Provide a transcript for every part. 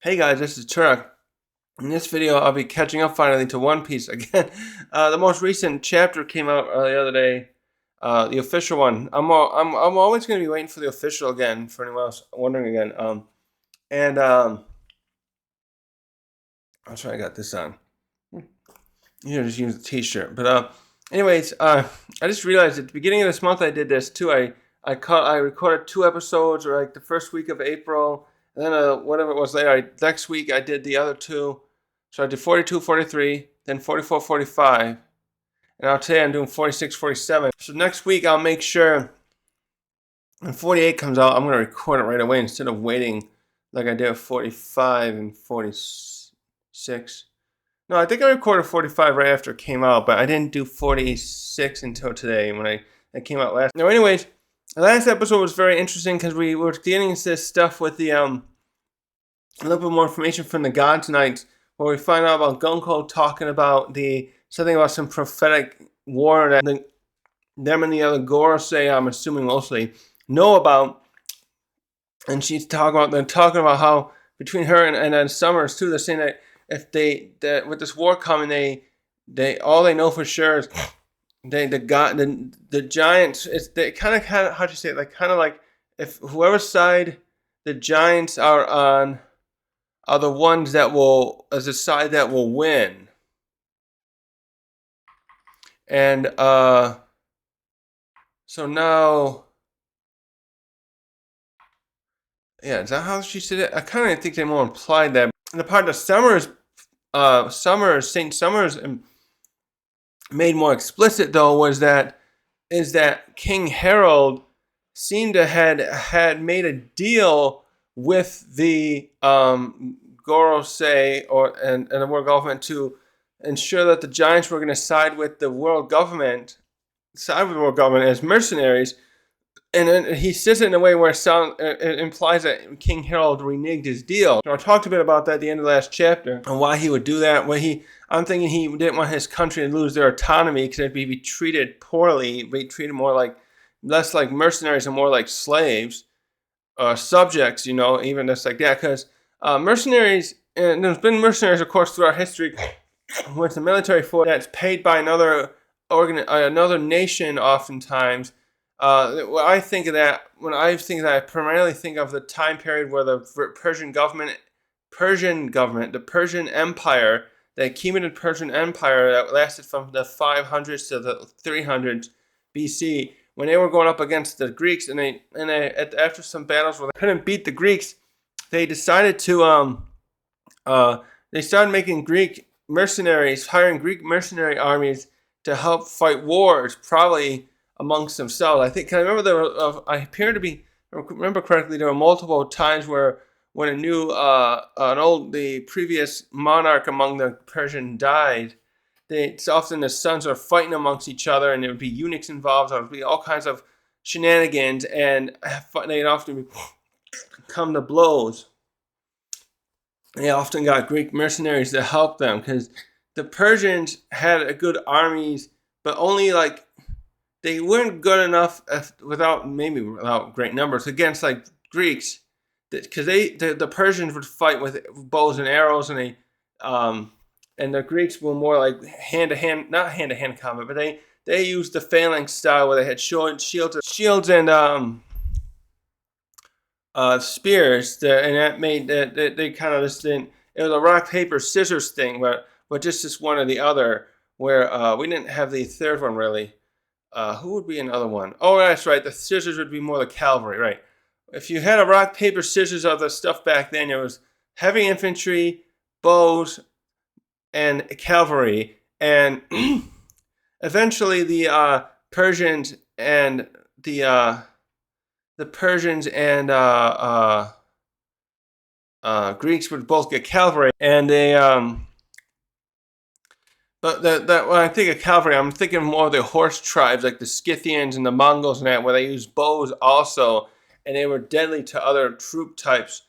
Hey guys, this is Turk. In this video, I'll be catching up finally to One Piece again. The most recent chapter came out the other day, the official one. I'm always going to be waiting for the official again. For anyone else wondering again, I'm sorry I got this on. You just use the T-shirt, but anyways, I just realized at the beginning of this month I did this too. I recorded 2 episodes, or like the first week of April. And then whatever it was later, next week I did the other 2. So I did 42, 43, then 44, 45. And now today I'm doing 46, 47. So next week I'll make sure when 48 comes out, I'm going to record it right away instead of waiting like I did with 45 and 46. No, I think I recorded 45 right after it came out, but I didn't do 46 until today when it came out last. Now anyways, the last episode was very interesting because we were getting into this stuff with the a little bit more information from the Gods Knights, where we find out about Gunko talking about something about some prophetic war that them and the other Gorosei, I'm assuming mostly, know about. And she's talking about how between her and then Summers too, they're saying that if that with this war coming, they all they know for sure is the giants. It's they kind of how'd you say it? Like kind of like if whoever side the giants are on are the ones that will as the side that will win. And so now, yeah, is that how she said it? I kind of think they more implied that. And the part that St. Summers made more explicit though is that King Harold seemed to had made a deal with the Gorosei and the world government to ensure that the giants were going to side with the world government as mercenaries. And then he says it in a way where it implies that King Harold reneged his deal. Now, I talked a bit about that at the end of the last chapter and why he would do that. I'm thinking he didn't want his country to lose their autonomy because they'd be treated poorly, be treated less like mercenaries and more like slaves, subjects, even just like that. Because mercenaries, and there's been mercenaries, of course, throughout history, with the military force that's paid by another nation, oftentimes. When I think of that, I primarily think of the time period where the Persian government, the Persian Empire, the Achaemenid Persian Empire that lasted from the 500s to the 300s BC, when they were going up against the Greeks, and after some battles where they couldn't beat the Greeks, they decided to they started making Greek mercenaries, hiring Greek mercenary armies to help fight wars, probably amongst themselves. I think, I remember remember correctly, there were multiple times where when the previous monarch among the Persian died, it's often the sons are fighting amongst each other, and there would be eunuchs involved, there would be all kinds of shenanigans, and they'd often come to blows. They often got Greek mercenaries to help them because the Persians had a good armies, but only they weren't good enough without great numbers against Greeks, because the Persians would fight with bows and arrows, and the Greeks were more like not hand to hand combat, but they used the phalanx style where they had shields and spears, and that made that they kind of just didn't. It was a rock paper scissors thing, but just this one or the other, where we didn't have the third one really. Who would be another one? Oh, that's right. The scissors would be more the cavalry, right? If you had a rock, paper, scissors of the stuff back then, it was heavy infantry, bows, and cavalry. And eventually the Persians and Greeks would both get cavalry. And they But when I think of cavalry, I'm thinking more of the horse tribes, like the Scythians and the Mongols and that, where they used bows also, and they were deadly to other troop types.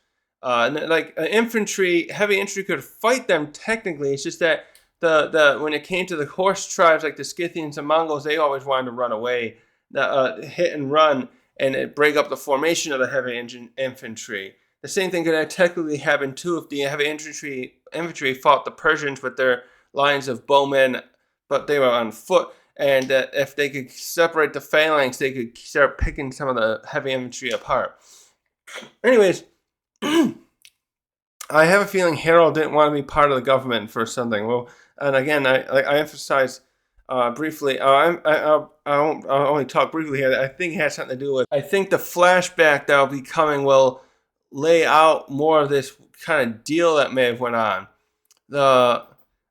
Infantry, heavy infantry could fight them technically. It's just that when it came to the horse tribes, like the Scythians and Mongols, they always wanted to run away, hit and run, and break up the formation of the heavy infantry. the same thing could have technically happened too if the heavy infantry fought the Persians with their lines of bowmen, but they were on foot. And if they could separate the phalanx, they could start picking some of the heavy infantry apart. Anyways, I have a feeling Harold didn't want to be part of the government for something. Well, and again, I emphasize briefly. I'll only talk briefly here. I think it has something to do with. I think the flashback that will be coming will lay out more of this kind of deal that may have went on.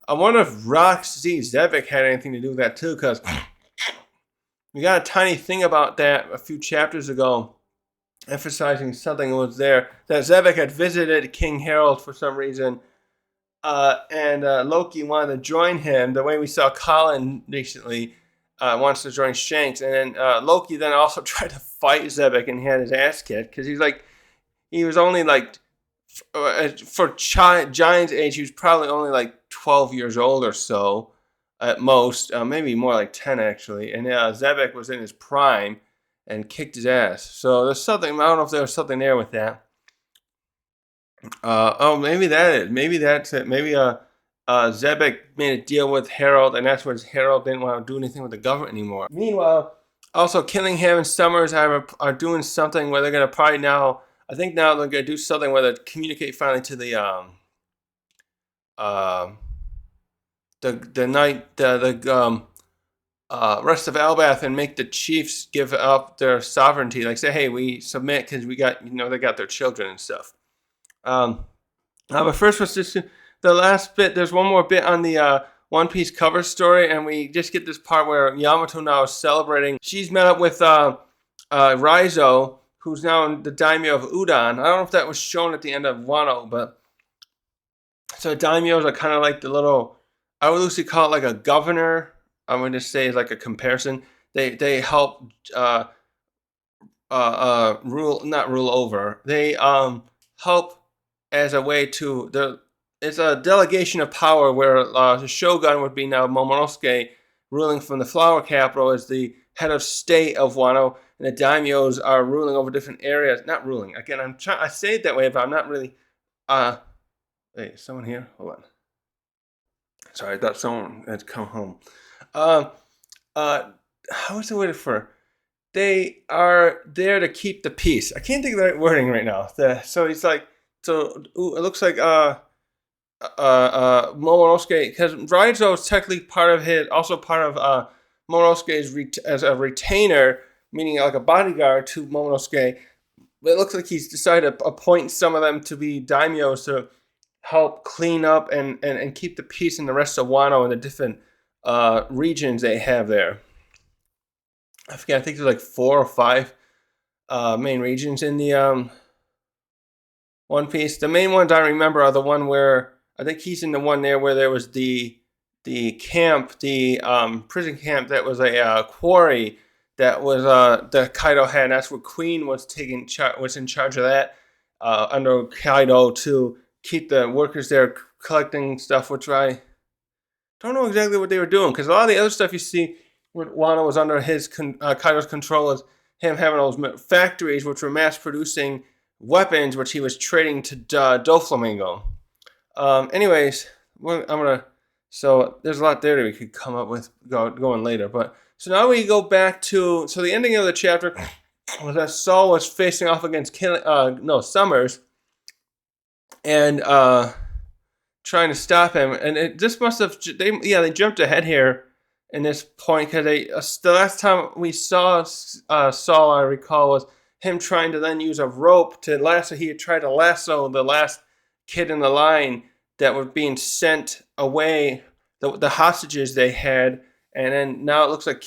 I wonder if Rox Z Zebek had anything to do with that too, because we got a tiny thing about that a few chapters ago, emphasizing something that was there, that Zebek had visited King Harold for some reason, and Loki wanted to join him, the way we saw Colin recently wants to join Shanks, and then Loki then also tried to fight Zebek and he had his ass kicked, because he was only like, for Giant's age, he was probably only like 12 years old or so at most, maybe more like 10 actually. And Zebek was in his prime and kicked his ass. So there's something, I don't know if there was something there with that. Maybe that is. Maybe that's it. Maybe Zebek made a deal with Harold, and that's when Harold didn't want to do anything with the government anymore. Meanwhile, also Killingham and Summers are doing something where they're going to probably now, I think now they're going to do something where they communicate finally to the rest of Elbaf and make the chiefs give up their sovereignty. Like say, hey, we submit because we got, they got their children and stuff. But first was just the last bit. There's one more bit on the One Piece cover story, and we just get this part where Yamato now is celebrating. She's met up with Raizo, who's now the daimyo of Udon. I don't know if that was shown at the end of Wano, but so daimyos are kind of like the little, I would loosely call it like a governor. I'm going to say like a comparison. They help not rule over. They help as a way to, it's a delegation of power where the shogun would be now Momonosuke, ruling from the flower capital as the head of state of Wano, and the daimyos are ruling over different areas. Not ruling. Again, I say it that way, but I'm not really. Hey, is someone here? Hold on. Sorry, I thought someone had come home. How is the word for? They are there to keep the peace. I can't think of the right wording right now. So it's like, it looks like Momonosuke, because Raizo is technically part of Momonosuke's as a retainer, meaning like a bodyguard to Momonosuke. But it looks like he's decided to appoint some of them to be daimyos to help clean up and keep the peace in the rest of Wano and the different regions they have there. I forget, I think there's like 4 or 5 main regions in the One Piece. The main ones I remember are the one where, I think he's in the one there where there was the camp, the prison camp that was a quarry that was that Kaido had. And that's where Queen was was in charge of that under Kaido to keep the workers there collecting stuff, which I don't know exactly what they were doing, because a lot of the other stuff you see where Wano was under his Kaido's control is him having those factories which were mass producing weapons, which he was trading to Doflamingo. Anyways, so there's a lot there that we could come up with going later. But so now we go back to, so the ending of the chapter was that Saul was facing off against Summers, and trying to stop him. And it just must have, they jumped ahead here in this point, because the last time we saw Saul, I recall, was him trying to then use a rope to lasso. He had tried to lasso the last kid in the line that was being sent away, the hostages they had, and then now it looks like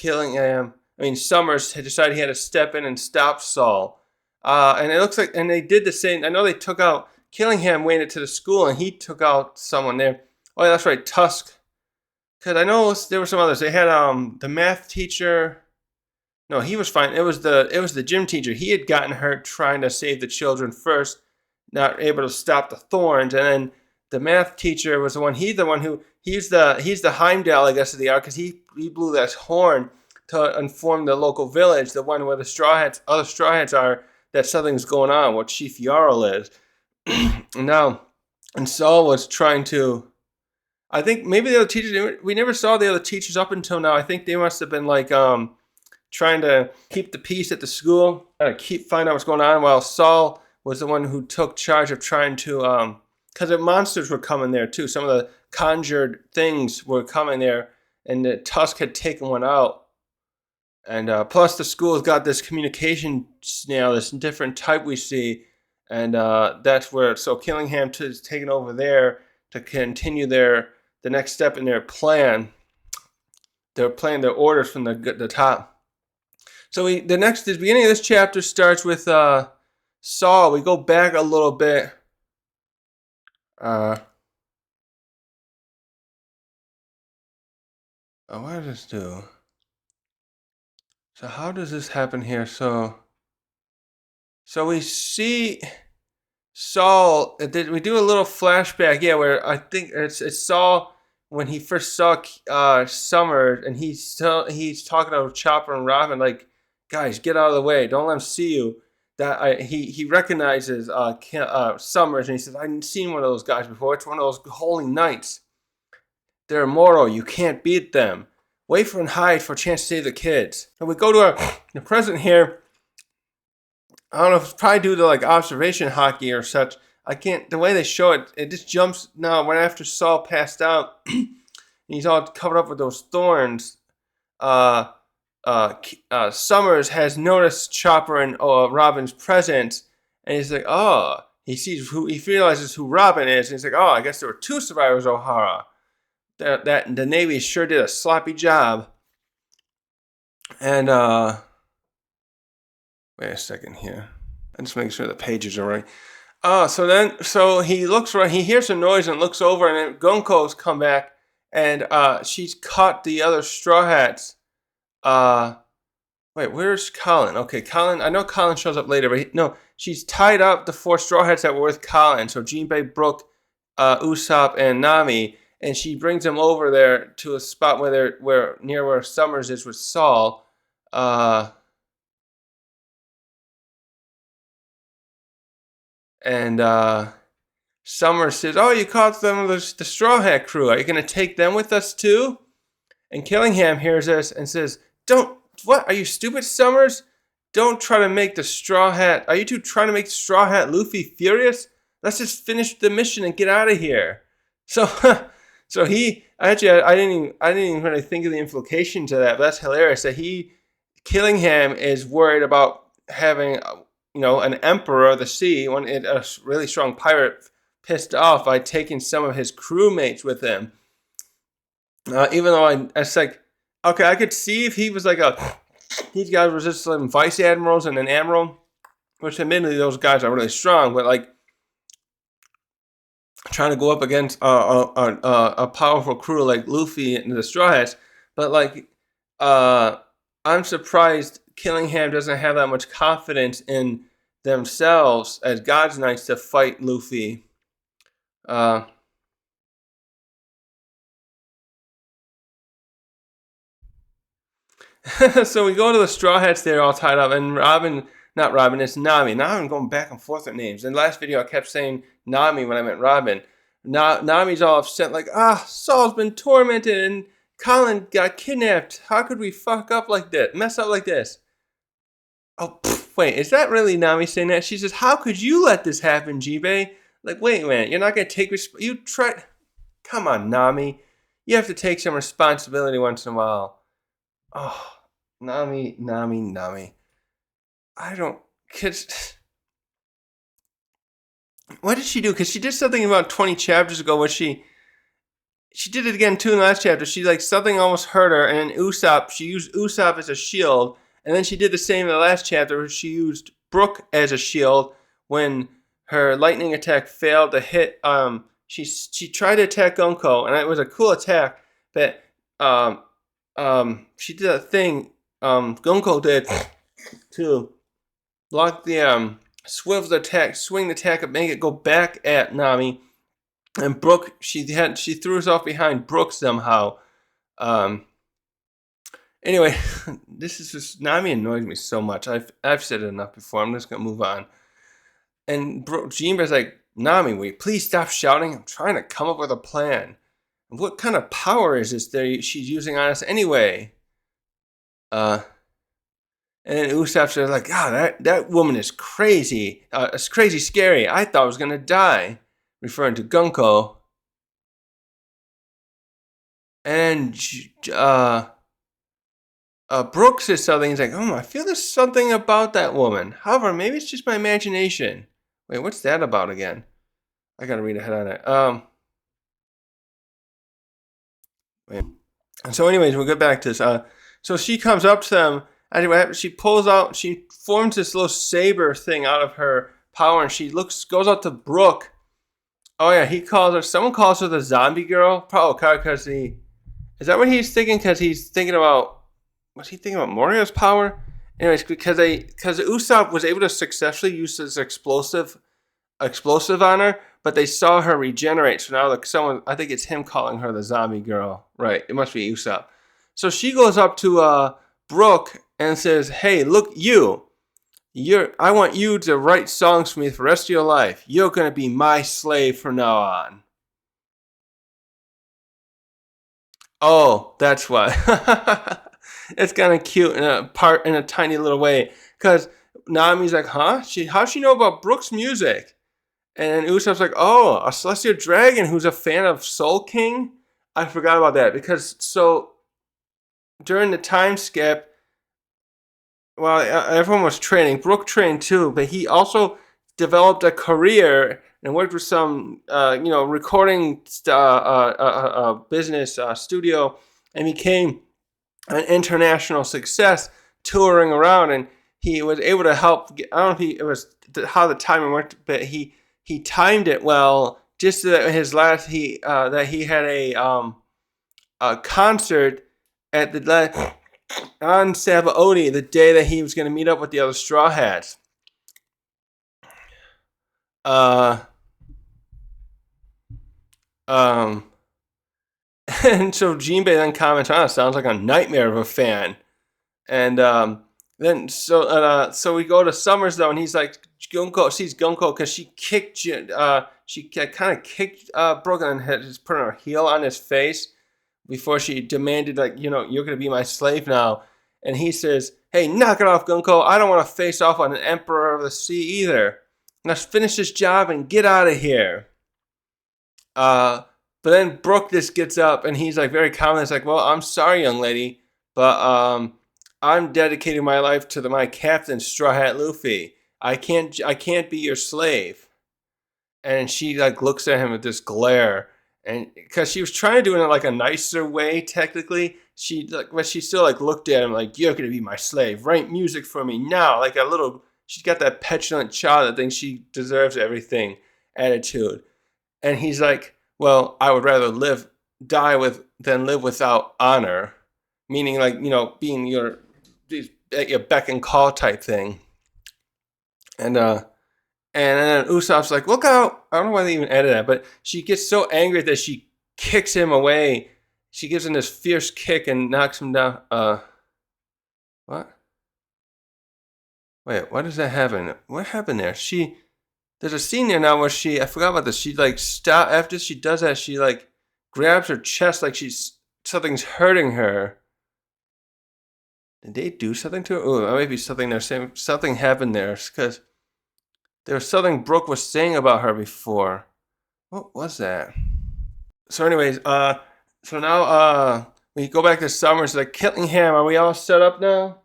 Summers had decided he had to step in and stop Saul. And it looks like, and they did the same. I know they took out, Killingham went into the school and he took out someone there. Oh, yeah, that's right, Tusk. Because I know there were some others. They had the math teacher. No, he was fine. It was the gym teacher. He had gotten hurt trying to save the children first, not able to stop the thorns. And then the math teacher was the one. He's the Heimdall, I guess, of the arc, because he blew that horn to inform the local village, the one where the other Straw Hats are, that something's going on, what Chief Jarl is. And Saul was trying to. I think maybe the other teachers. We never saw the other teachers up until now. I think they must have been like trying to keep the peace at the school, find out what's going on, while Saul was the one who took charge of trying to, because the monsters were coming there too. Some of the conjured things were coming there, and the Tusk had taken one out. And plus the school's got this communication snail, this different type we see, and that's where, so Killingham is taking over there to continue the next step in their plan. They're playing their orders from the top. So the beginning of this chapter starts with Saul. We go back a little bit. What does this do? So how does this happen here? So we see Saul. We do a little flashback, yeah, where I think it's Saul when he first saw Summer, and he's talking to Chopper and Robin, like, guys, get out of the way, don't let him see you. He recognizes Summers, and he says, I've seen one of those guys before. It's one of those holy knights. They're immortal. You can't beat them. Wait for and hide for a chance to save the kids. And we go to the present here. I don't know if it's probably due to like observation hockey or such. I can't. The way they show it, it just jumps now. Right after Saul passed out, and he's all covered up with those thorns. Summers has noticed Chopper and Robin's presence, and he's like, oh, he realizes who Robin is, and he's like, oh, I guess there were two survivors, O'Hara. That the Navy sure did a sloppy job. And wait a second here. I'm just making sure the pages are right. So he looks right. He hears a noise and looks over, and then Gunko's come back, and she's caught the other Straw Hats. Wait, where's Colin? Okay, Colin. I know Colin shows up later, but she's tied up the 4 Straw Hats that were with Colin. So Jinbei, Brook, Usopp, and Nami. And she brings them over there to a spot near where Summers is with Saul. And Summers says, oh, you caught them with the Straw Hat crew. Are you going to take them with us too? And Killingham hears this and says, what? Are you stupid, Summers? Don't try to make the Straw Hat. Are you two trying to make Straw Hat Luffy furious? Let's just finish the mission and get out of here. So I didn't even really think of the implications of that, but that's hilarious. That Killingham is worried about having, an emperor of the sea, a really strong pirate, pissed off by taking some of his crewmates with him. Even though it's like, okay, I could see if he was like these guys were just some vice admirals and an admiral, which admittedly those guys are really strong, but like, trying to go up against a powerful crew like Luffy and the Straw Hats, but like I'm surprised Killingham doesn't have that much confidence in themselves as God's Knights to fight Luffy. So we go to the Straw Hats there all tied up, and it's Nami. Now I'm going back and forth with names. In the last video I kept saying Nami when I meant Robin. Nami's all upset, like, Saul's been tormented and Colin got kidnapped. How could we mess up like this? Oh, wait, is that really Nami saying that? She says, how could you let this happen, Jinbei? Like, wait a minute, you're not going to take come on, Nami. You have to take some responsibility once in a while. Oh, Nami. I don't... What did she do? Because she did something about 20 chapters ago where she did it again too in the last chapter. She something almost hurt her, and then she used Usopp as a shield, and then she did the same in the last chapter where she used Brook as a shield when her lightning attack failed to hit. She tried to attack Gunko, and it was a cool attack, but she did a thing Gunko did to block the swing the attack and make it go back at Nami. And Brook, she threw herself behind Brook somehow. Anyway, this is just, Nami annoys me so much. I've said it enough before. I'm just gonna move on. And Jinbei's like, Nami, will you please stop shouting? I'm trying to come up with a plan. And what kind of power is this that she's using on us anyway? And then Usopp says, like, that woman is crazy. It's crazy scary. I thought I was going to die. Referring to Gunko. And Brook says something. He's like, I feel there's something about that woman. However, maybe it's just my imagination. Wait, what's that about again? I got to read ahead on it. Wait. And so anyways, we'll get back to this. So she comes up to them. Anyway, she forms this little saber thing out of her power, and she goes out to Brook. Oh yeah, someone calls her the zombie girl. Probably because is that what he's thinking? Because he's thinking about, was he thinking about Morio's power? Anyways, because Usopp was able to successfully use this explosive on her, but they saw her regenerate. So now I think it's him calling her the zombie girl. Right, it must be Usopp. So she goes up to Brook and says, hey, look, I want you to write songs for me for the rest of your life. You're going to be my slave from now on. Oh, that's why. It's kind of cute in a tiny little way. Because Nami's like, huh? How's she know about Brook's music? And Usopp's like, oh, a celestial dragon who's a fan of Soul King? I forgot about that. Because, during the time skip, well, everyone was training. Brook trained too, but he also developed a career and worked with some, recording business studio, and became an international success touring around. And he was able to help. I don't know if it was how the timing worked, but he timed it well. Just that that he had a concert at on Sabaody, the day that he was going to meet up with the other Straw Hats. And so Jinbei then comments, sounds like a nightmare of a fan. And then so we go to Summers though, and he's like, Gunko sees Gunko because she kind of kicked Brook and had put her heel on his face before she demanded, like, you're going to be my slave now. And he says, hey, knock it off, Gunko. I don't want to face off on an Emperor of the Sea either. Let's finish this job and get out of here. But then Brook just gets up and he's like very calm. It's like, well, I'm sorry, young lady, but I'm dedicating my life to my captain, Straw Hat Luffy. I can't be your slave. And she like looks at him with this glare. And because she was trying to do it in like a nicer way, technically, but she still like looked at him like, you're gonna be my slave. Write music for me now. Like she's got that petulant child that thinks she deserves everything attitude. And he's like, well, I would rather die than live without honor, meaning like, being your beck and call type thing. And then Usopp's like, look out. I don't know why they even added that, but she gets so angry that she kicks him away. She gives him this fierce kick and knocks him down. What? Wait, what does that happen? What happened there? There's a scene there now where I forgot about this. She like after she does that, she like grabs her chest like something's hurting her. Did they do something to her? Oh, that might be something they're saying. Something happened there because there was something Brook was saying about her before. What was that? So anyways, so now we go back to Summers. Like, Killingham, are we all set up now?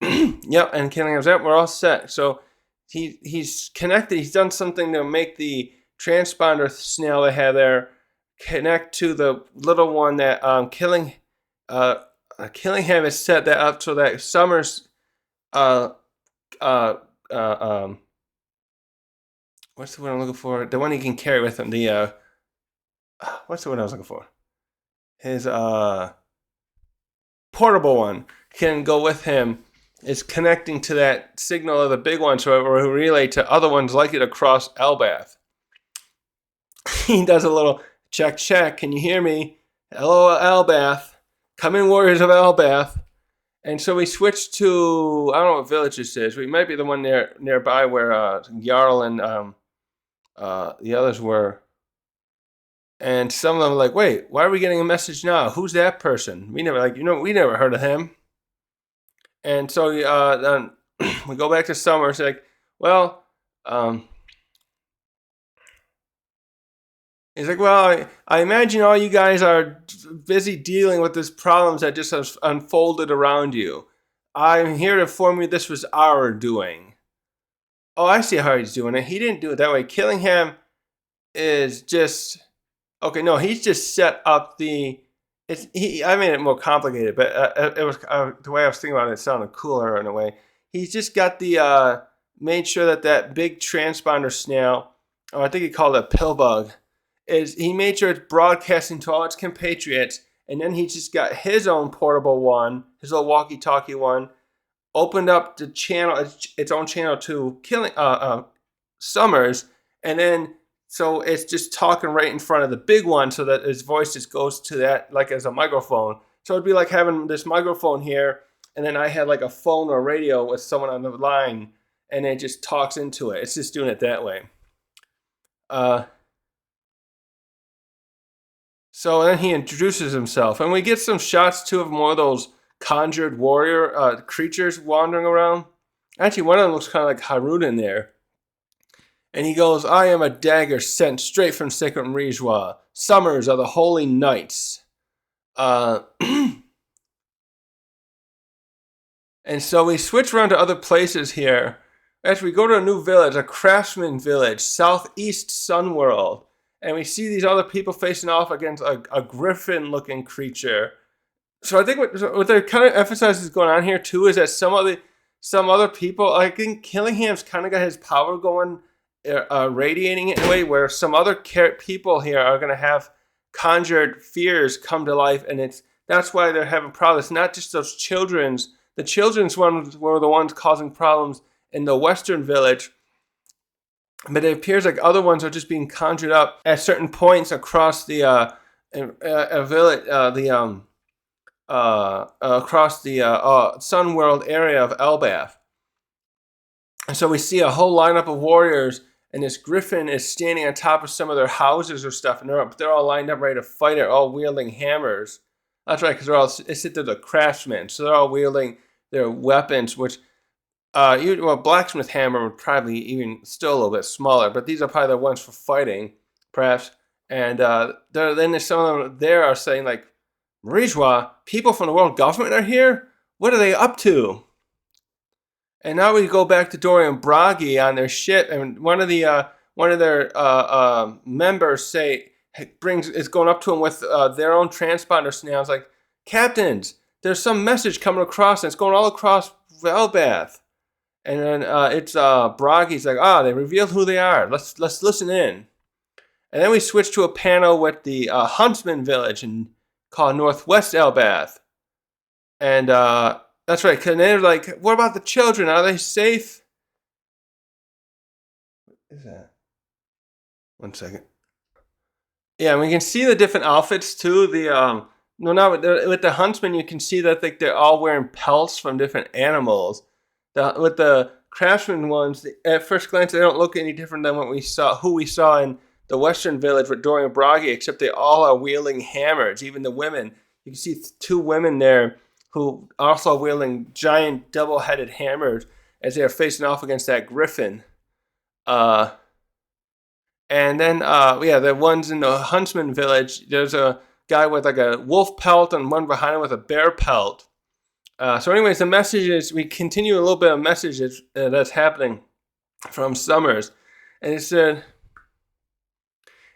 Yep, and Killingham's up. We're all set. So he's connected. He's done something to make the transponder snail they have there connect to the little one that Killingham has set that up so that Summers what's the one I'm looking for? The one he can carry with him. What's the one I was looking for? His portable one can go with him. Is connecting to that signal of the big one, so it will relay to other ones like it across Elbaf. He does a little check. Can you hear me? Hello, Elbaf. Come in, warriors of Elbaf. And so we switch to, I don't know what village this is. We might be the one nearby where Jarl and The others were. And some of them were like, wait, why are we getting a message now? Who's that person? We never heard of him. And so then we go back to Summer. It's like, well, um, he's like, well, I imagine all you guys are busy dealing with these problems that just have unfolded around you. I'm here to inform you this was our doing. Oh, I see how he's doing it. He didn't do it that way. Killing him is just okay. No, he's just set up the. I made it more complicated, but it was the way I was thinking about it. It sounded cooler in a way. He's just got the made sure that big transponder snail, or I think he called it a pill bug, is he made sure it's broadcasting to all its compatriots, and then he just got his own portable one, his little walkie-talkie one, opened up the channel, its own channel to killing Summers, and then so it's just talking right in front of the big one, so that his voice just goes to that like as a microphone. So it'd be like having this microphone here, and then I had like a phone or radio with someone on the line, and it just talks into it. It's just doing it that way. Uh, so then he introduces himself, and we get some shots too of more of those conjured warrior creatures wandering around. Actually, one of them looks kind of like Harun in there. And he goes, I am a dagger sent straight from sacred Rijwa. Summers are the holy nights. And so we switch around to other places here. Actually, we go to a new village, a craftsman village, southeast Sunworld. And we see these other people facing off against a griffin-looking creature. So I think what they're kind of emphasizing is going on here too is that some other people, I think Killingham's kind of got his power going, radiating it in a way where some other people here are going to have conjured fears come to life, and that's why they're having problems. It's not just those children's. The children's ones were the ones causing problems in the western village, but it appears like other ones are just being conjured up at certain points across the village, across the Sunworld area of Elbaf. And so we see a whole lineup of warriors, and this griffin is standing on top of some of their houses or stuff, and they're all lined up ready to fight it, all wielding hammers. That's right, because they're the craftsmen, so they're all wielding their weapons, which blacksmith hammer would probably even still a little bit smaller, but these are probably the ones for fighting, perhaps. And then there's some of them there are saying like, Marijwa, people from the world government are here? What are they up to? And now we go back to Dorian Bragi on their ship, and one of their members is going up to him with their own transponder snails, like, Captains, there's some message coming across, and it's going all across Elbaf. And then it's Bragi's like, they revealed who they are. Let's listen in. And then we switch to a panel with the Huntsman village called Northwest Elbaf. And that's right, because they're like, what about the children? Are they safe? What is that? 1 second. Yeah, and we can see the different outfits too. With the huntsman, you can see that they're all wearing pelts from different animals. With the craftsman ones, at first glance, they don't look any different than who we saw in the Western Village with Dorian Bragi, except they all are wielding hammers. Even the women, you can see 2 women there who also wielding giant double-headed hammers as they are facing off against that griffin. And then, the ones in the Huntsman Village, there's a guy with like a wolf pelt and one behind him with a bear pelt. So anyways, the messages, we continue a little bit of messages that's happening from Summers. And he said,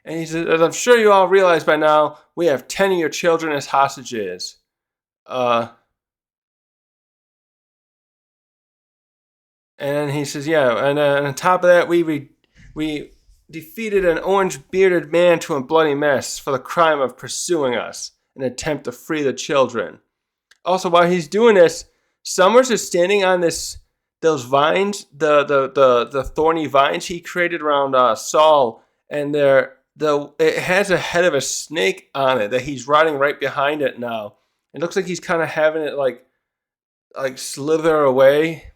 as I'm sure you all realize by now, we have 10 of your children as hostages. And he says, and on top of that, we defeated an orange-bearded man to a bloody mess for the crime of pursuing us in an attempt to free the children. Also, while he's doing this, Summers is standing on those vines, the thorny vines he created around Saul, and it has a head of a snake on it that he's riding right behind it now. It looks like he's kind of having it like slither away.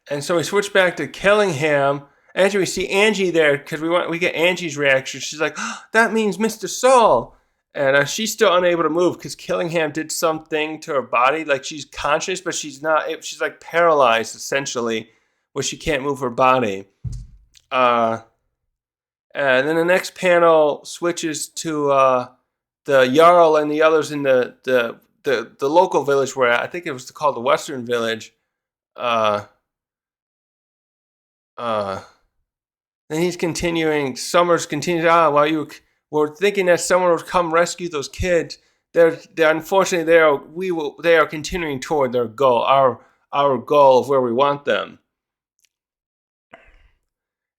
And so we switch back to Killingham. Actually, we see Angie there because we get Angie's reaction. She's like, oh, "That means Mr. Saul," and she's still unable to move because Killingham did something to her body. Like she's conscious, but she's not. She's like paralyzed essentially, where she can't move her body. And then the next panel switches to the Jarl and the others in the local village where I think it was called the Western Village. Then he's continuing. Summers continues. While you were thinking that someone would come rescue those kids, they're unfortunately they are continuing toward their goal, our goal of where we want them.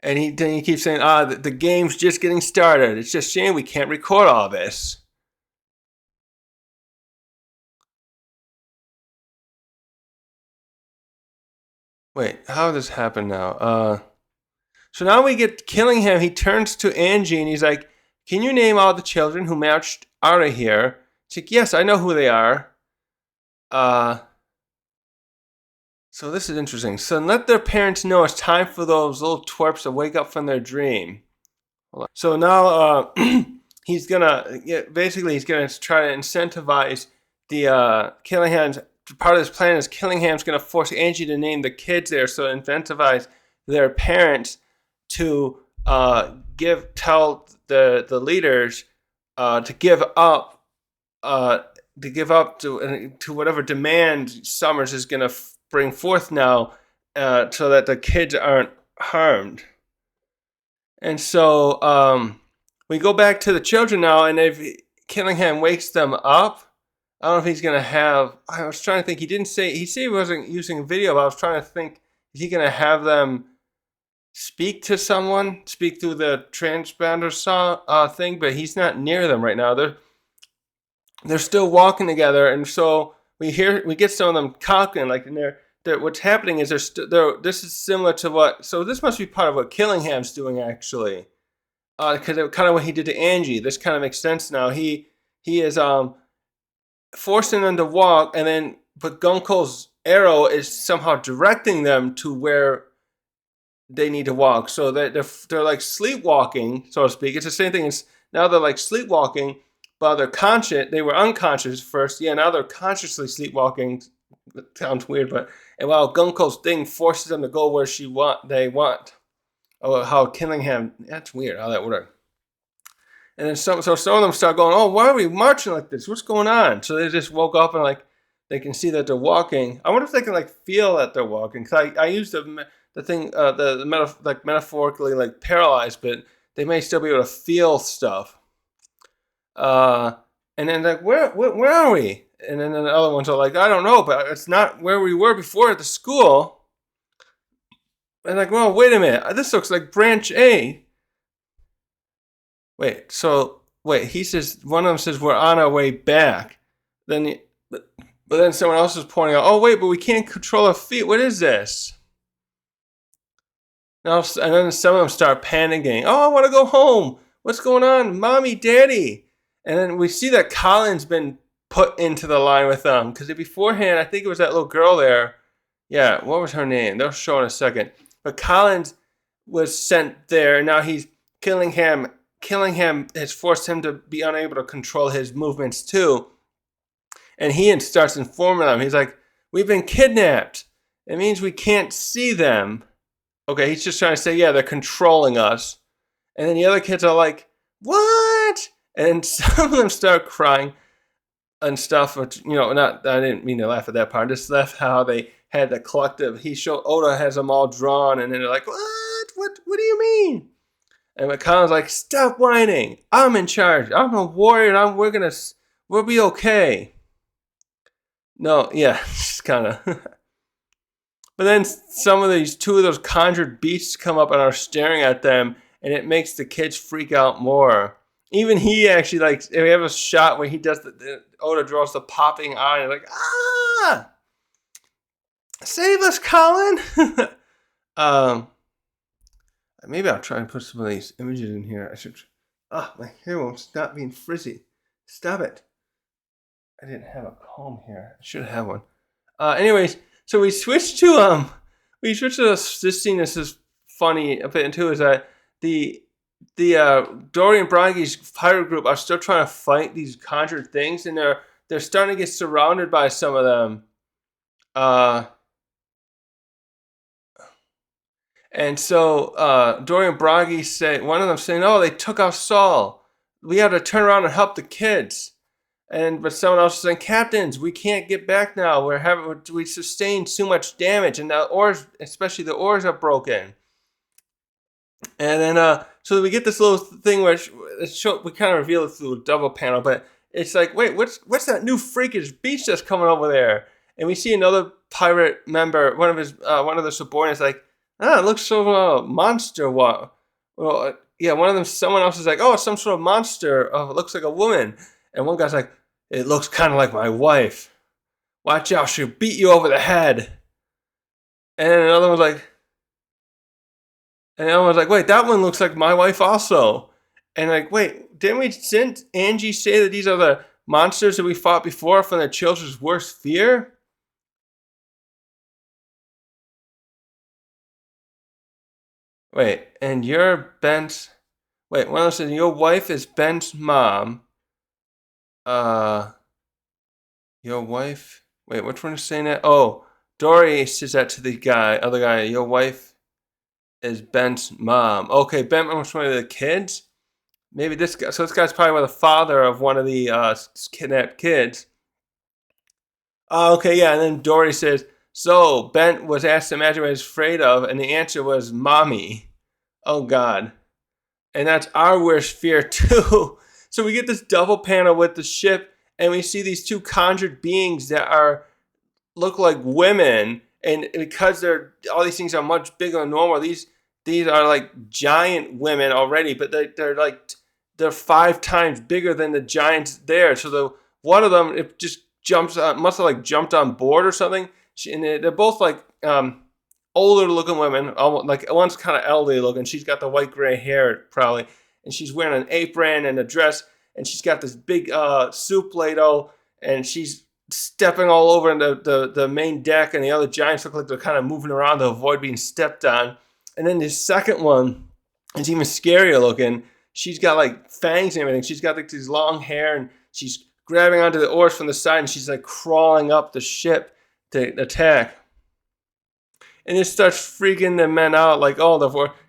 And he keeps saying, the game's just getting started. It's just a shame we can't record all this. Wait, how does this happen now? So now we get Killingham. He turns to Angie and he's like, "Can you name all the children who marched out of here?" She's like, "Yes, I know who they are." So this is interesting. So let their parents know it's time for those little twerps to wake up from their dream. So now he's gonna try to incentivize the Killingham's. Part of his plan is Killingham's gonna force Angie to name the kids there, so incentivize their parents to tell the leaders to give up to whatever demand Summers is gonna bring forth now, so that the kids aren't harmed. And so we go back to the children now, and if Killingham wakes them up, I don't know if he's going to have... I was trying to think. He didn't say... He said he wasn't using video, but I was trying to think, is he going to have them speak to someone? Speak through the transponder thing? But he's not near them right now. They're still walking together, and so we get some of them talking, like, and what's happening is this is similar to what... So this must be part of what Killingham's doing, actually. Because kind of what he did to Angie. This kind of makes sense now. He is forcing them to walk, but Gunkel's arrow is somehow directing them to where they need to walk. So that they're like sleepwalking, so to speak. It's the same thing as now they're like sleepwalking, but they're conscious. They were unconscious first. Yeah, now they're consciously sleepwalking. It sounds weird, but while Gunkel's thing forces them to go where they want. Oh, how Killingham, that's weird how that worked. And then some of them start going, "Oh, why are we marching like this? What's going on?" So they just woke up and like they can see that they're walking. I wonder if they can like feel that they're walking. Cause I used the thing metaphorically like paralyzed, but they may still be able to feel stuff. And then like where are we? And then the other ones are like, "I don't know, but it's not where we were before at the school." And like, well, wait a minute. This looks like branch A. He says, one of them says, "We're on our way back." But then someone else is pointing out, "Oh, wait, but we can't control our feet. What is this?" Now, and then some of them start panicking. "Oh, I want to go home. What's going on? Mommy, Daddy." And then we see that Colin's been put into the line with them. Because beforehand, I think it was that little girl there. Yeah, what was her name? They'll show in a second. But Collins was sent there, and now he's Killingham has forced him to be unable to control his movements too. And he starts informing them. He's like, "We've been kidnapped. It means we can't see them." Okay, he's just trying to say, yeah, they're controlling us. And then the other kids are like, "What?" And some of them start crying and stuff. Which, I didn't mean to laugh at that part. I just laughed how they had the collective. Oda has them all drawn, and then they're like, "What? What do you mean?" And McConnell's like, "Stop whining. I'm in charge. I'm a warrior, and we'll be okay." No, yeah, it's kind of. But then two of those conjured beasts come up and are staring at them, and it makes the kids freak out more. Even he actually, we have a shot where he does Oda draws the popping eye, and like, "Ah! Save us, Colin!" Maybe I'll try and put some of these images in here. I should. My hair won't stop being frizzy. Stop it. I didn't have a comb here. I should have one. Anyways, so we switch to We switch to this scene. This is funny a bit too. Is that the Dory and Brongi's pirate group are still trying to fight these conjured things, and they're starting to get surrounded by some of them. And so Dory and Brongi say, one of them saying, "Oh, they took out Saul. We have to turn around and help the kids." But someone else is saying, "Captains, we can't get back now. We sustained too much damage, and the oars, especially the oars, are broken." And then so we get this little thing where we kind of reveal it through a double panel, but it's like, wait, what's that new freakish beast that's coming over there? And we see another pirate member, one of the subordinates, like, it looks sort of a monster. What? Well, yeah, someone else is like, oh, it's some sort of monster. Oh, it looks like a woman. And one guy's like, it looks kind of like my wife. Watch out, she'll beat you over the head. And another one's like, wait, that one looks like my wife also. And like, wait, didn't Angie say that these are the monsters that we fought before from the children's worst fear? Wait, and you're Ben's... Wait, one of them said, your wife is Ben's mom. Your wife... Wait, which one is saying that? Oh, Dory says that to the other guy. Your wife is Ben's mom. Okay, Ben was one of the kids. Maybe this guy. So this guy's probably the father of one of the kidnapped kids. Okay, yeah. And then Dory says, so Ben was asked to imagine what he was afraid of, and the answer was mommy. Oh, God. And that's our worst fear, too. So we get this double panel with the ship, and we see these two conjured beings that look like women. And because all these things are much bigger than normal, these are like giant women already, but they're 5 times bigger than the giants there. So one of them, it just must have like jumped on board or something. And they're both like older looking women, almost like one's kind of elderly looking. She's got the white gray hair probably, and she's wearing an apron and a dress, and she's got this big soup ladle, and she's stepping all over the main deck, and the other giants look like they're kind of moving around to avoid being stepped on. And then the second one is even scarier looking. She's got like fangs and everything. She's got like these long hair, and she's grabbing onto the oars from the side, and she's like crawling up the ship to attack. And it starts freaking the men out, like, oh,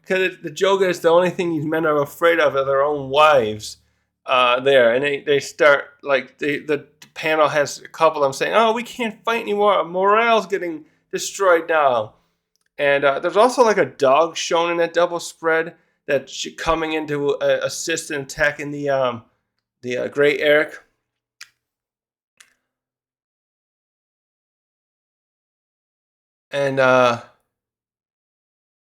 because the joke is the only thing these men are afraid of are their own wives there. And they start, like, the panel has a couple of them saying, oh, we can't fight anymore. Our morale's getting destroyed now. And there's also, like, a dog shown in that double spread that's coming in to assist in attacking the Great Eric. And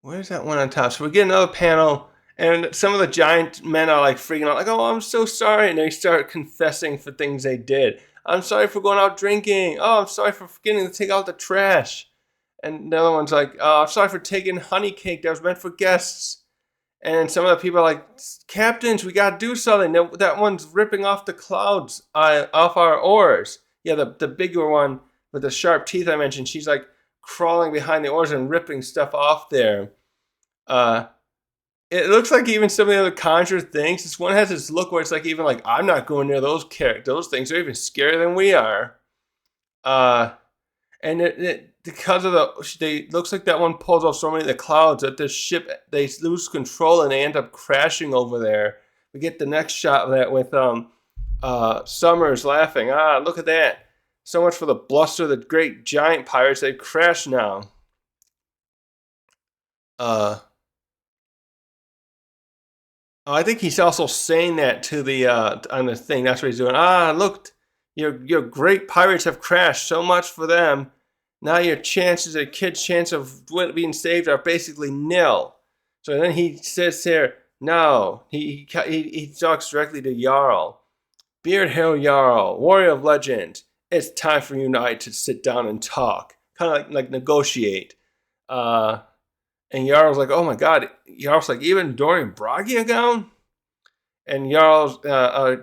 where's that one on top? So we get another panel, and some of the giant men are like freaking out, like, oh, I'm so sorry. And they start confessing for things they did. I'm sorry for going out drinking. Oh, I'm sorry for forgetting to take out the trash. And the other one's like, oh, I'm sorry for taking honey cake that was meant for guests. And some of the people are like, captains, we got to do something. That one's ripping off the clouds off our oars. Yeah, the bigger one with the sharp teeth I mentioned, she's like crawling behind the oars and ripping stuff off there. It looks like even some of the other Conjure things, this one has this look where it's like even like, I'm not going near those characters. Those things are even scarier than we are. And because of it looks like that one pulls off so many of the clouds that the ship, they lose control and they end up crashing over there. We get the next shot of that with Summers laughing. Look at that. So much for the bluster of the great giant pirates. They've crashed now. I think he's also saying that to the on the thing. That's what he's doing. Look, your great pirates have crashed. So much for them. Now your chances, a kid's chance of being saved are basically nil. So then he says here, no. He talks directly to Jarl. Beard Hill Jarl, warrior of legend. It's time for you and I to sit down and talk. Kind of like negotiate. And Jarl's like, oh my God. Jarl's like, even Dory and Bragi are gone? And Jarl's,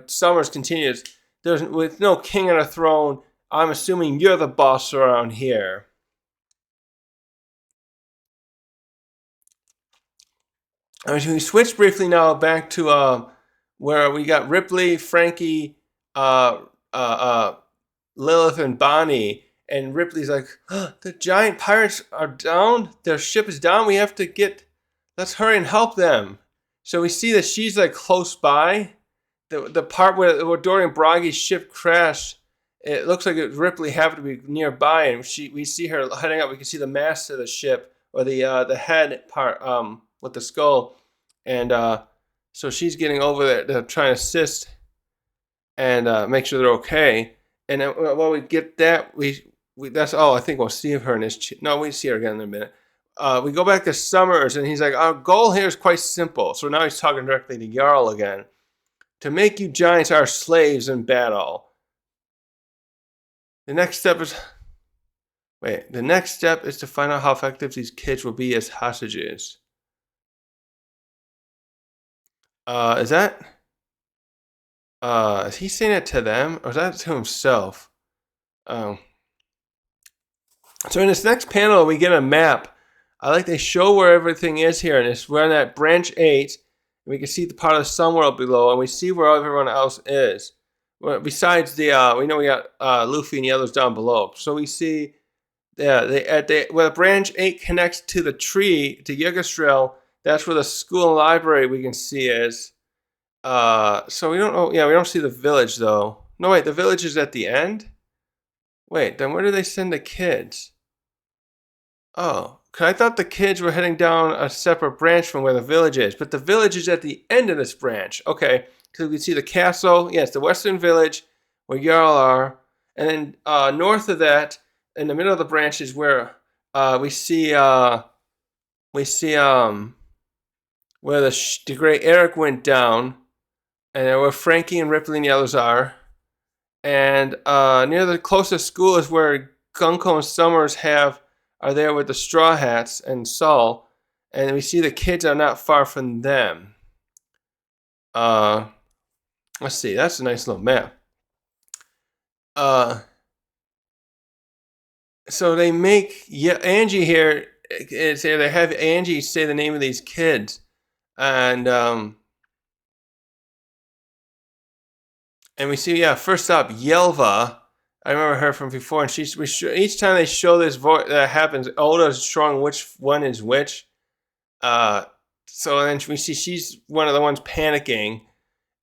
Summers continues, with no king on a throne, I'm assuming you're the boss around here. I mean, we switch briefly now back to where we got Ripley, Frankie, uh, uh, Lilith, and Bonnie. And Ripley's like, oh, the giant pirates are down. Their ship is down. We have to get. Let's hurry and help them. So we see that she's like close by. The part where Dorian Bragi's ship crashed. It looks like Ripley happened to be nearby, and we see her heading up. We can see the mast of the ship, or the head part with the skull, and so she's getting over there to try and assist and make sure they're okay. And while we get that, we that's all. I think we'll see her in this. No, we see her again in a minute. We go back to Summers, and he's like, our goal here is quite simple. So now he's talking directly to Jarl again. To make you giants our slaves in battle. The next step is to find out how effective these kids will be as hostages. Is he saying it to them, or is that to himself? So in this next panel, we get a map. I like they show where everything is here, and we're on that branch 8. We can see the part of the sun world below, and we see where everyone else is. Well, besides we know we got Luffy and the others down below. So we see, where the branch 8 connects to the tree to Yggdrasil. That's where the school and library we can see is. So we don't know. Yeah, we don't see the village though. No, wait, the village is at the end. Wait, then where do they send the kids? Oh. Because I thought the kids were heading down a separate branch from where the village is. But the village is at the end of this branch. Okay. Because we can see the castle. Yes, the western village where Jarl are. And then north of that, in the middle of the branch is where we see where the great Eric went down. And where Frankie and Ripley and the others are. And near the closest school is where Gunko and Summers are there with the Straw Hats and Saul, and we see the kids are not far from them. Let's see, that's a nice little map. So they make Angie here. They have Angie say the name of these kids, and we see first up Yelva. I remember her from before, and each time they show this that happens, Oda's showing which one is which. So then we see she's one of the ones panicking,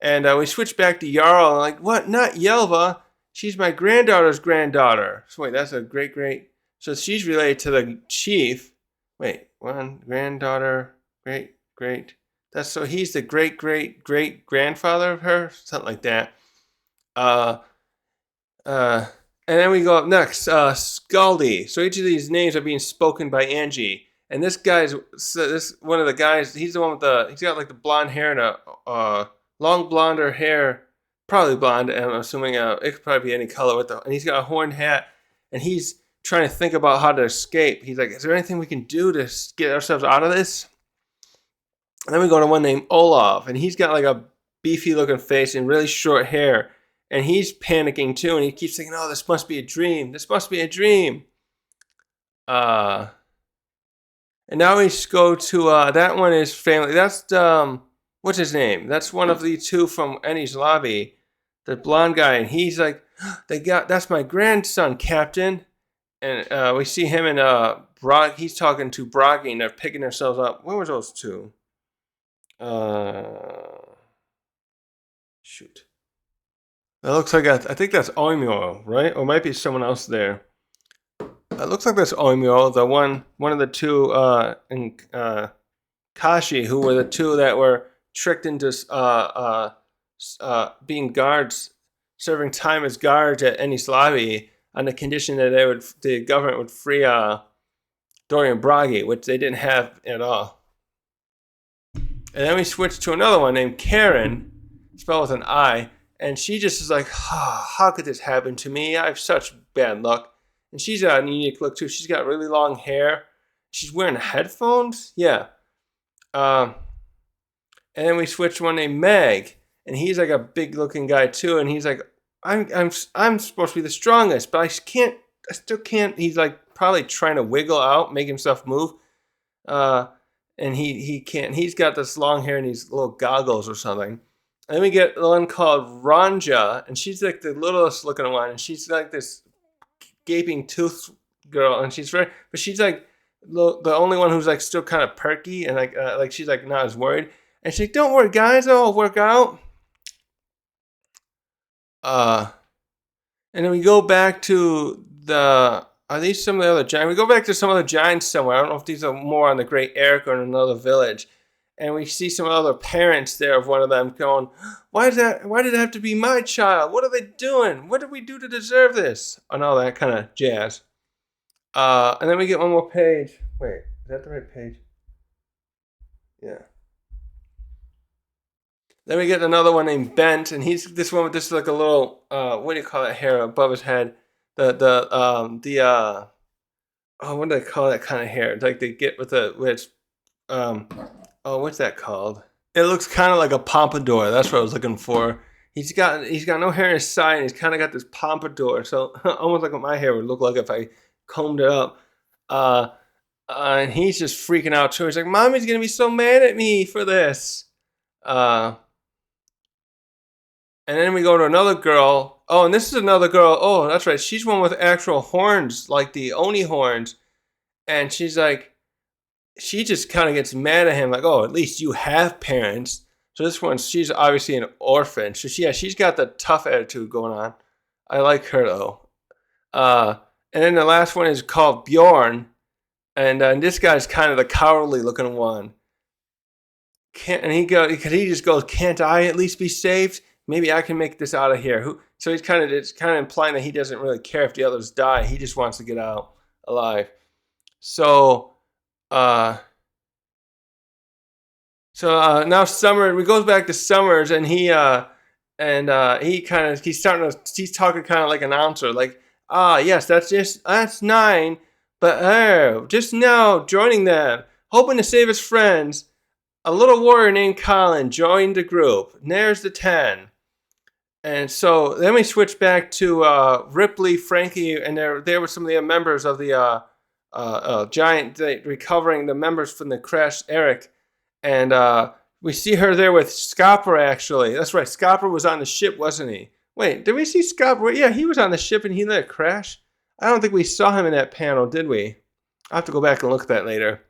and we switch back to Jarl, and like, what? Not Yelva. She's my granddaughter's granddaughter. So wait, that's a great. So she's related to the chief. Wait, one granddaughter, great. So he's the great grandfather of her, something like that. And then we go up next, Scaldi. So each of these names are being spoken by Angie. And this one of the guys, he's the one with he's got like the blonde hair and a long blonder hair, probably blonde, and I'm assuming it could probably be any color and he's got a horned hat, and he's trying to think about how to escape. He's like, is there anything we can do to get ourselves out of this? And then we go to one named Olaf, and he's got like a beefy looking face and really short hair. And he's panicking too, and he keeps thinking, oh, this must be a dream. This must be a dream. And now we go to, that one is family. That's, what's his name? That's one of the two from Ennie's lobby. The blonde guy, and he's like, that's my grandson, Captain. And we see him and Brock, he's talking to Broggy, and they're picking themselves up. Where were those two? Shoot. That looks like I think that's Oimyo, right? Or it might be someone else there. It looks like that's Oimyo, the one of the two in Kashi, who were the two that were tricked into being guards, serving time as guards at Ennie's lobby on the condition that the government would free Dorian Bragi, which they didn't have at all. And then we switched to another one named Karen, spelled with an I. And she just is like, how could this happen to me? I have such bad luck. And she's got a unique look too. She's got really long hair. She's wearing headphones. Yeah. And then we switched one named Meg, and he's like a big looking guy too. And he's like, I'm supposed to be the strongest, but I still can't. He's like probably trying to wiggle out, make himself move. and he can't. He's got this long hair and these little goggles or something. And then we get one called Ranja, and she's like the littlest looking one, and she's like this gaping tooth girl, and but she's like the only one who's like still kind of perky, and like she's like not as worried. And she's like, "Don't worry, guys, it'll work out." And then we go back to the. Are these some of the other giants? We go back to some other giants somewhere. I don't know if these are more on the Great Eric or in another village. And we see some other parents there of one of them going, Why did it have to be my child? What are they doing? What did we do to deserve this? And all that kind of jazz. And then we get one more page. Wait, is that the right page? Yeah. Then we get another one named Bent, and he's this one with this like a little what do you call that hair above his head? What do they call that kind of hair? It's like they get with what's that called? It looks kind of like a pompadour. That's what I was looking for. He's got no hair in his side, and he's kind of got this pompadour, so almost like what my hair would look like if I combed it up. And he's just freaking out too. He's like, "Mommy's gonna be so mad at me for this." And then we go to another girl. Oh, and this is another girl. Oh, that's right. She's one with actual horns, like the Oni horns. And she's like, she just kind of gets mad at him, like, "Oh, at least you have parents." So this one, she's obviously an orphan. So she's got the tough attitude going on. I like her though. And then the last one is called Bjorn, and this guy's kind of the cowardly looking one. He just goes, "Can't I at least be saved? Maybe I can make this out of here." So it's kind of implying that he doesn't really care if the others die. He just wants to get out alive. So now Summer, we goes back to Summers, and he's talking kind of like an announcer, like, yes, that's 9, but just now joining them, hoping to save his friends. A little warrior named Colin joined the group. And there's the 10. And so then we switch back to Ripley, Frankie, and there were some of the members of the giant, recovering the members from the crash, Eric. And we see her there with Scopper, actually. That's right, Scopper was on the ship, wasn't he? Wait, did we see Scopper? Yeah, he was on the ship and he let it crash. I don't think we saw him in that panel, did we? I'll have to go back and look at that later.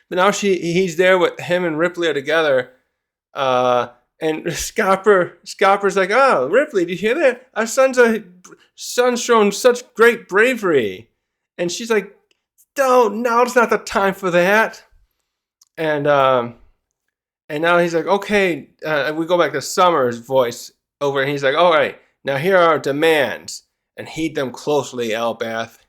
But now he's there with him and Ripley are together. And Scopper's like, "Oh, Ripley, did you hear that? Our son's shown such great bravery." And she's like, "Don't, now it's not the time for that." And now he's like, "Okay," we go back to Summer's voice over, and he's like, "All right, now here are our demands, and heed them closely, Elbaf."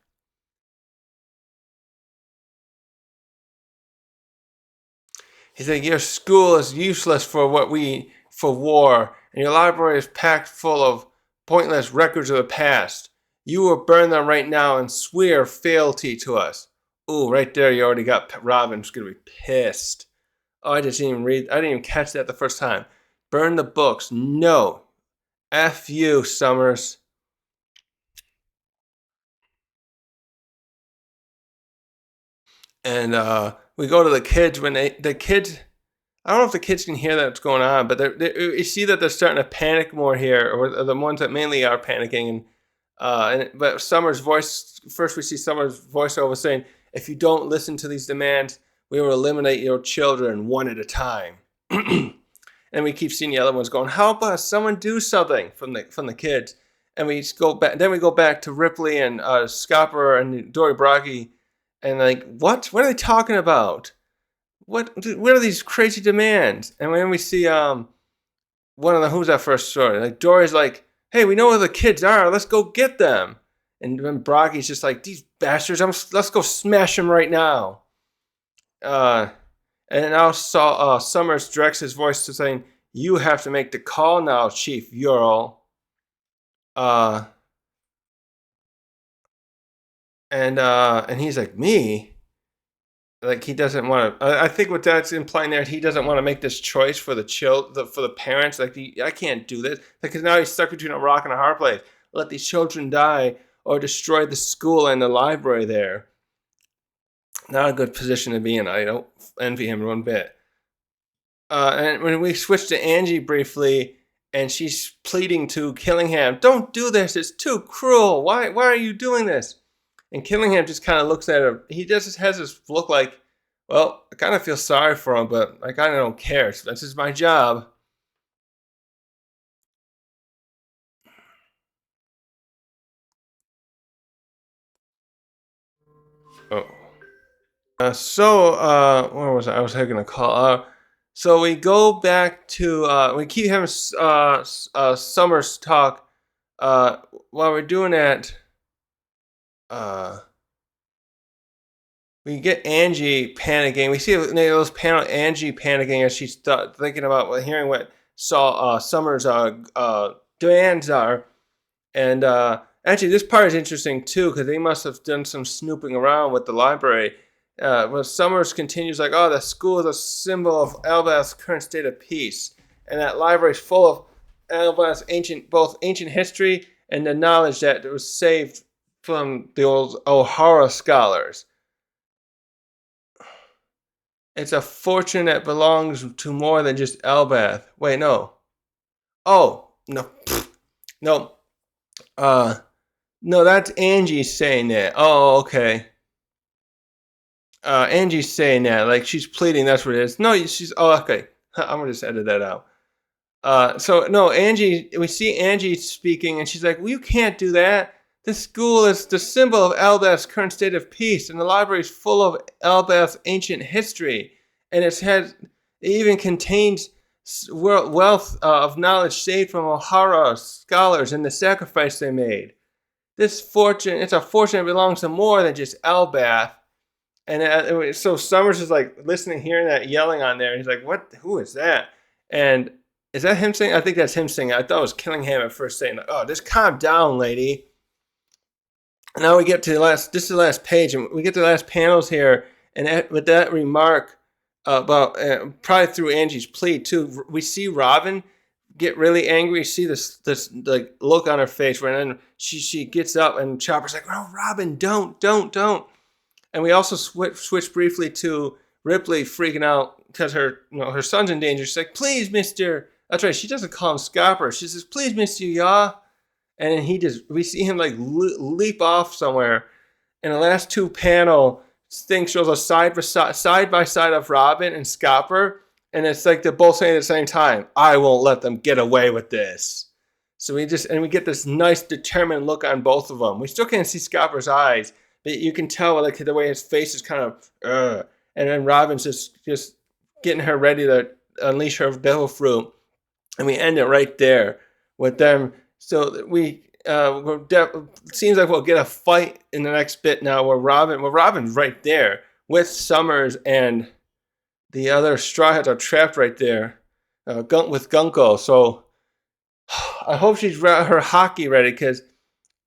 He's like, "Your school is useless for war, and your library is packed full of pointless records of the past. You will burn them right now and swear fealty to us." Ooh, right there, you already got Robin's gonna be pissed. Oh, I didn't even catch that the first time. Burn the books. No. F you, Summers. And we go to the kids I don't know if the kids can hear that's going on, but you see that they're starting to panic more here, or the ones that mainly are panicking. But Summers' voice, first we see Summers' voiceover saying, "If you don't listen to these demands, we will eliminate your children one at a time." And we keep seeing the other ones going, "Help us! Someone do something!" from the kids. And we go back. Then we go back to Ripley and Scopper and Dory Broggy, and like, what? What are they talking about? What are these crazy demands? And when we see one of the who's that first story, like Dory's like, "Hey, we know where the kids are. Let's go get them." And then Broggy's just like, "These bastards! Let's go smash them right now." And now Summers directs his voice to saying, "You have to make the call now, Chief Ural." And he's like, "Me?" Like he doesn't want to. I think what that's implying there, he doesn't want to make this choice for the parents. Like I can't do this because now he's stuck between a rock and a hard place. Let these children die or destroy the school and the library there. Not a good position to be in. I don't envy him one bit. And when we switch to Angie briefly, and she's pleading to Killingham, "Don't do this. It's too cruel. Why are you doing this?" And Killingham just kind of looks at her. He just has this look like, "Well, I kind of feel sorry for him, but I kind of don't care. So this is my job." Oh. Where was I? I was having a call. So we go back to, we keep having Summers talk. Uh, while we're doing that, uh, we get Angie panicking. We see those Angie panicking as she's thinking about hearing what Summers' demands are. And actually, this part is interesting too because they must have done some snooping around with the library. Well, Summers continues like, "Oh, the school is a symbol of Elbaf's current state of peace, and that library is full of Elbaf's both ancient history and the knowledge that it was saved from the old O'Hara scholars. It's a fortune that belongs to more than just Elbaf." Wait, no. Oh, no, no. Uh, no, that's Angie saying that. Oh, okay. Angie's saying that, like she's pleading. That's what it is. No, she's. Oh, okay. I'm gonna just edit that out. So no, Angie. We see Angie speaking, and she's like, "Well, you can't do that. This school is the symbol of Elbaf's current state of peace, and the library is full of Elbaf's ancient history, and it even contains wealth of knowledge saved from O'Hara scholars and the sacrifice they made. It's a fortune that belongs to more than just Elbaf." And so Summers is like listening, hearing that yelling on there. And he's like, "What? Who is that?" And is that him singing? I think that's him singing. I thought it was Killingham at first saying, like, "Oh, just calm down, lady." And now we get to the last. This is the last page, and we get to the last panels here. And with that remark about probably through Angie's plea too, we see Robin get really angry. See this like look on her face, where then she gets up, and Chopper's like, "Oh, Robin, don't." And we also switch briefly to Ripley freaking out because her son's in danger. She's like, "Please, Mister." That's right. She doesn't call him Scopper. She says, "Please, Mister Yaw." And then we see him like leap off somewhere. And the last two panel thing shows us side by side of Robin and Scopper. And it's like they're both saying at the same time, "I won't let them get away with this." So we get this nice determined look on both of them. We still can't see Scopper's eyes, but you can tell like the way his face is kind of, and then Robin's just getting her ready to unleash her devil fruit, and we end it right there with them. So seems like we'll get a fight in the next bit now, where Robin's right there with Summers, and the other Straw Hats are trapped right there, with Gunko. So I hope she's her hockey ready, because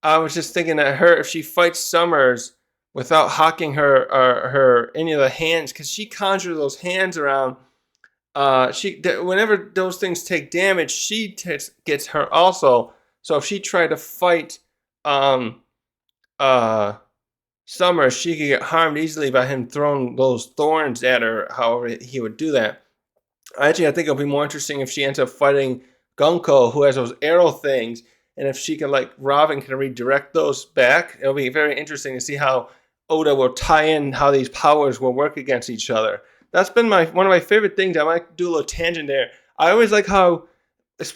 I was just thinking that if she fights Summers without hocking her any of the hands, because she conjures those hands around. Whenever those things take damage, she gets hurt also. So if she tried to fight Summers, she could get harmed easily by him throwing those thorns at her. However, he would do that. Actually, I think it'll be more interesting if she ends up fighting Gunko, who has those arrow things, and if she can, like Robin, can redirect those back. It'll be very interesting to see how Oda will tie in how these powers will work against each other. That's been one of my favorite things. I might do a little tangent there. I always like how,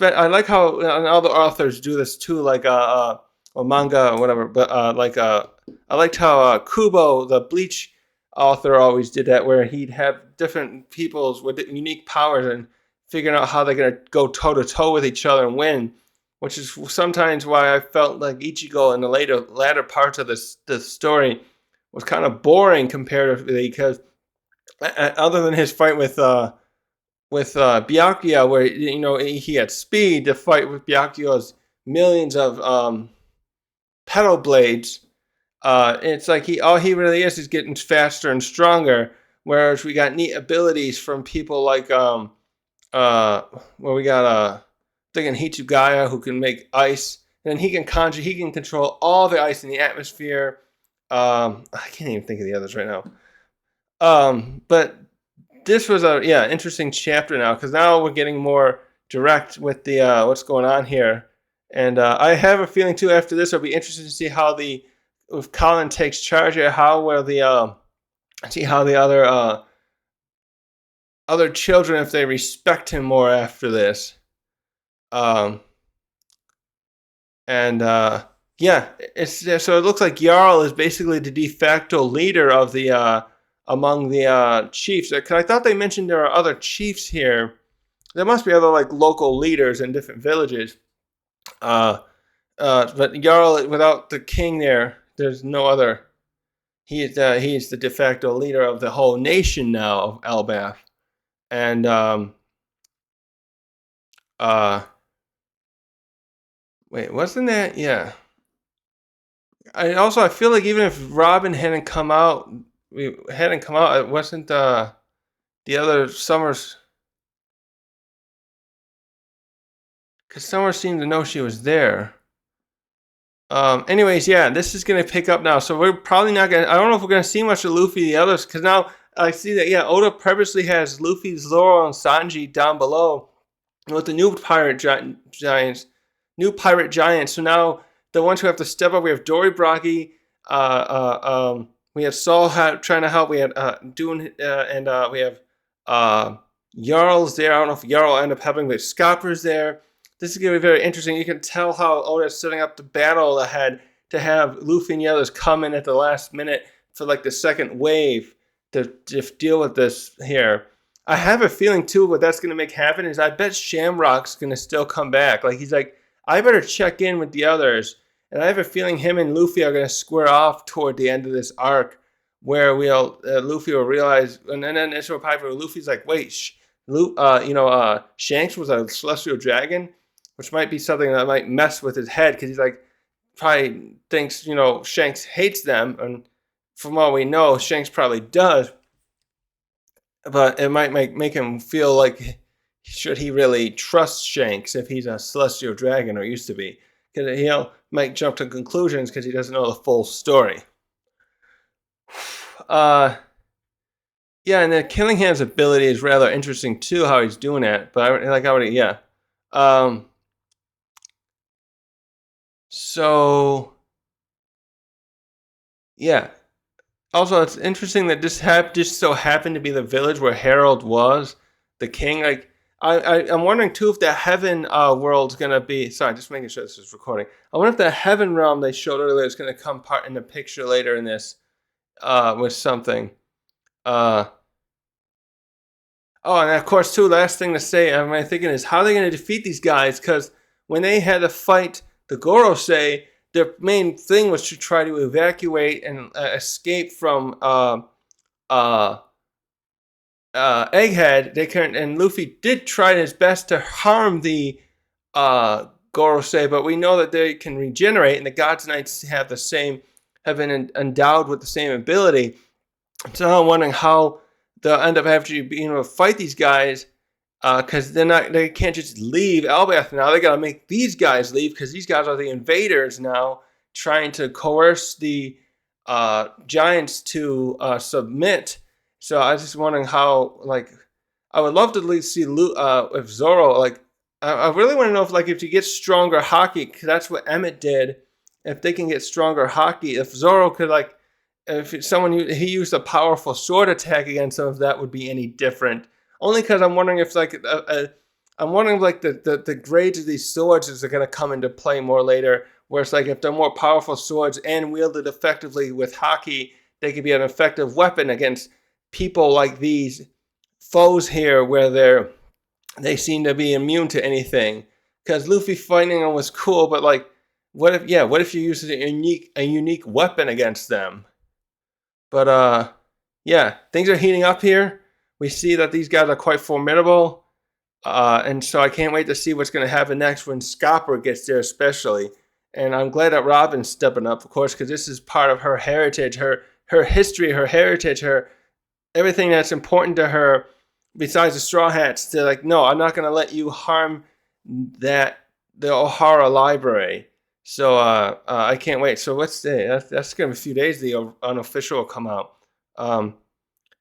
I like how and all the authors do this too, like or manga or whatever. But I liked how Kubo, the Bleach author, always did that, where he'd have different peoples with unique powers and figuring out how they're gonna go toe to toe with each other and win. Which is sometimes why I felt like Ichigo in the latter parts of the story was kind of boring comparatively, because other than his fight with Byakuya, where he had speed to fight with Byakuya's millions of pedal blades. It's like all he really is getting faster and stronger. Whereas we got neat abilities from people like we got thinking Hitsugaya, who can make ice, and he can control all the ice in the atmosphere. I can't even think of the others right now. But this was a interesting chapter now because now we're getting more direct with the what's going on here, and I have a feeling too after this I'll be interested to see how the if Colin takes charge here, how will the see how the other children if they respect him more after this, um, and yeah, it's so it looks like Jarl is basically the de facto leader of the among the chiefs. Because I thought they mentioned there are other chiefs here. There must be other like local leaders in different villages. Uh, but Jarl, without the king there, there's no other. He's the de facto leader of the whole nation now of Elbaf, and uh, wait, wasn't that yeah? I feel like even if Robin hadn't come out, we hadn't come out, it wasn't the other Summers, because Summer seemed to know she was there. Anyways, yeah, this is gonna pick up now. So we're probably not gonna. I don't know if we're gonna see much of Luffy the others, because now I see that yeah, Oda purposely has Luffy, Zoro, and Sanji down below with the new giants, new pirate giants. So now the ones who have to step up, we have Dory Bragi, we have Saul trying to help. We had Dune, and we have Jarl's there. I don't know if Jarl will end up helping, but Scopper's there. This is going to be very interesting. You can tell how Oda's setting up the battle ahead to have Luffy and the others come in at the last minute for like the second wave to deal with this here. I have a feeling too what that's going to make happen is I bet Shamrock's going to still come back. Like he's like, I better check in with the others. And I have a feeling him and Luffy are going to square off toward the end of this arc where Luffy will realize, and then it's probably where Luffy's like, wait, Shanks was a celestial dragon, which might be something that might mess with his head because he's like, probably thinks, Shanks hates them. And from what we know, Shanks probably does. But it might make him feel like should he really trust Shanks if he's a celestial dragon or used to be? Because he might jump to conclusions because he doesn't know the full story. Yeah, and then Killingham's ability is rather interesting too, how he's doing it. But yeah. So yeah. Also, it's interesting that this just so happened to be the village where Harold was, the king. Like, I'm wondering too if the heaven world's gonna be. Sorry, just making sure this is recording. I wonder if the heaven realm they showed earlier is gonna come part in the picture later in this with something. Oh, and of course, too, last thing to say, I'm thinking is how are they going to defeat these guys? Because when they had to fight the Gorosei, their main thing was to try to evacuate and escape from Egghead. And Luffy did try his best to harm the Gorosei, but we know that they can regenerate, and the God's Knights have been endowed with the same ability. So I'm wondering how they'll end up having to being able to fight these guys because they can't just leave Elbaf now. They got to make these guys leave because these guys are the invaders now, trying to coerce the giants to submit. So I was just wondering how, like, I would love to at least see if Zoro, like, I really want to know if you get stronger Haki, because that's what Emmett did. If they can get stronger Haki, if Zoro could if he used a powerful sword attack against them, if that would be any different. Only because I'm wondering if the grades of these swords is going to come into play more later. Where it's like if they're more powerful swords and wielded effectively with Haki, they could be an effective weapon against people like these foes here, where they seem to be immune to anything. Because Luffy fighting them was cool, but like, what if you use a unique weapon against them? But yeah, things are heating up here. We see that these guys are quite formidable. And so I can't wait to see what's going to happen next when Scopper gets there especially. And I'm glad that Robin's stepping up, of course, because this is part of her heritage, her history, her heritage, her everything that's important to her besides the Straw Hats. They're like, no, I'm not going to let you harm the O'Hara Library. So I can't wait. So what's the that's going to be a few days. The unofficial will come out.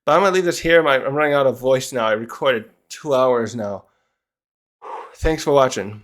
But I'm going to leave this here. I'm running out of voice now. I recorded 2 hours now. Thanks for watching.